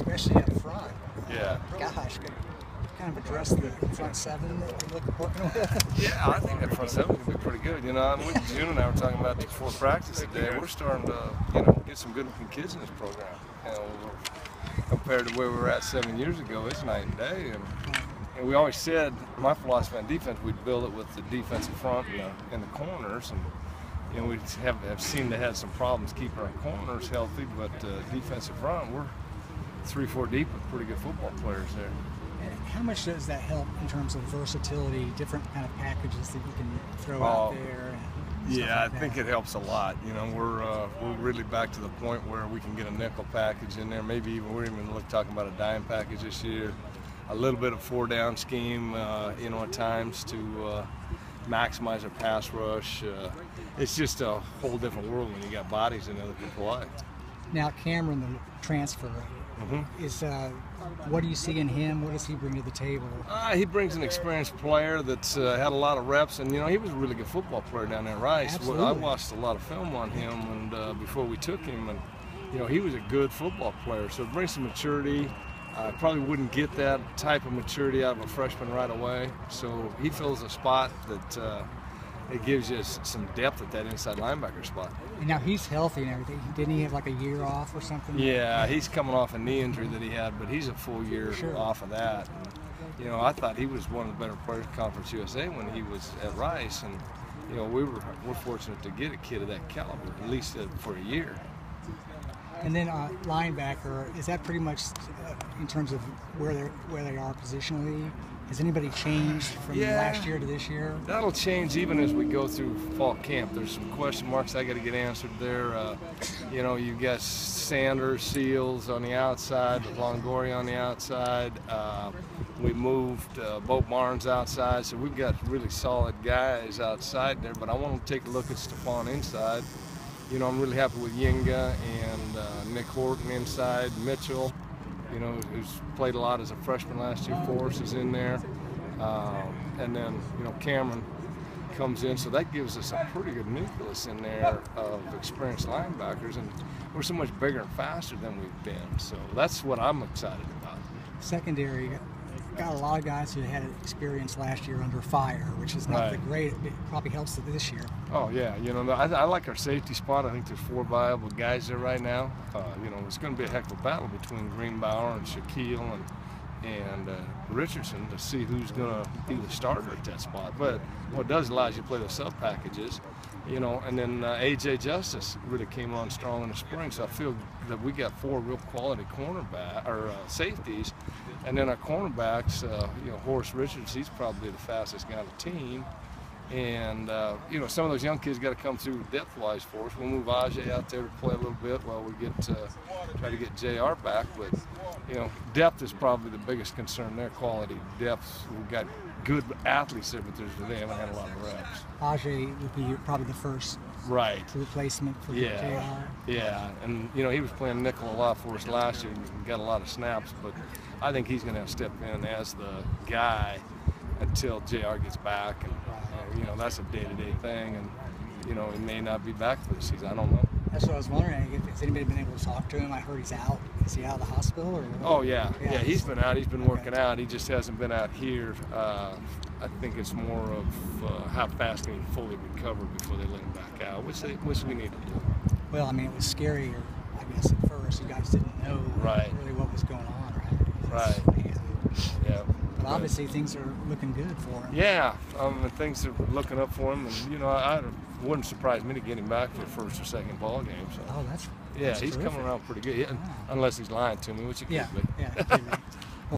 especially up front. Yeah. Gosh, could kind of address the front seven that we're working with. Yeah, I think that front seven can be pretty good. You know, I mean, June and I were talking about before practice today. We're starting to, get some good-looking kids in this program. You know, compared to where we were at 7 years ago, it's night and day. And we always said, my philosophy on defense, we'd build it with the defensive front and the corners. And we have seen they had some problems keeping our corners healthy, but defensive front, we're 3-4 deep with pretty good football players there. How much does that help in terms of versatility, different kind of packages that you can throw out there? Yeah, I think it helps a lot. You know, we're really back to the point where we can get a nickel package in there. Maybe even we're even talking about a dime package this year. A little bit of 4-down scheme, at times to maximize our pass rush. It's just a whole different world when you got bodies in there that can play. Now, Cameron, the transfer, is what do you see in him? What does he bring to the table? He brings an experienced player that's had a lot of reps, and he was a really good football player down there at Rice. Absolutely. I watched a lot of film on him, and before we took him, and he was a good football player. So it brings some maturity. I probably wouldn't get that type of maturity out of a freshman right away. So he fills a spot that it gives you some depth at that inside linebacker spot. And now he's healthy and everything. Didn't he have like a year off or something? Yeah, he's coming off a knee injury that he had, but he's a full year off of that. And, I thought he was one of the better players in Conference USA when he was at Rice, and we're fortunate to get a kid of that caliber, at least for a year. And then linebacker, is that pretty much in terms of where they are positionally? Has anybody changed from last year to this year? That'll change even as we go through fall camp. There's some question marks I got to get answered there. You've got Sanders, Seals on the outside, Longoria on the outside. We moved Bo Barnes outside, so we've got really solid guys outside there. But I want to take a look at Stephon inside. I'm really happy with Yinga and Nick Horton inside. Mitchell, who's played a lot as a freshman last year for us, is in there. And then, Cameron comes in, so that gives us a pretty good nucleus in there of experienced linebackers, and we're so much bigger and faster than we've been. So that's what I'm excited about. Secondary, got a lot of guys who had experience last year under fire, which is not the great. It probably helps it this year. Oh yeah, I like our safety spot. I think there's 4 viable guys there right now. It's going to be a heck of a battle between Greenbauer and Shaquille and Richardson to see who's going to be the starter at that spot. But what it does allows you to play the sub packages, and then AJ Justice really came on strong in the spring. So I feel that we got 4 real quality safeties. And then our cornerbacks, Horace Richards, he's probably the fastest guy on the team. And, some of those young kids got to come through depth-wise for us. We'll move Ajay out there to play a little bit while we try to get JR back. But, depth is probably the biggest concern there, quality depth. We've got good athletes there, but they haven't had a lot of reps. Ajay would be probably the first replacement for JR. Yeah, and, he was playing nickel a lot for us last year and got a lot of snaps, but I think he's going to have to step in as the guy until JR gets back. And, that's a day-to-day thing, and, he may not be back for the season. I don't know. That's what I was wondering. Has anybody been able to talk to him? I heard he's out. Is he out of the hospital? Or? Oh, yeah, he's been out. He's been working out. He just hasn't been out here. I think it's more of how fast can he fully recover before they let him back out, which we need to do. Well, I mean, it was scary, I guess, at first. You guys didn't know really what was going on, right? Right. Yeah. But obviously things are looking good for him. Yeah, things are looking up for him, and I wouldn't surprise me to get him back for the first or second ball game. So. Oh, that's he's terrific. Coming around pretty good, unless he's lying to me, which he could be. Yeah.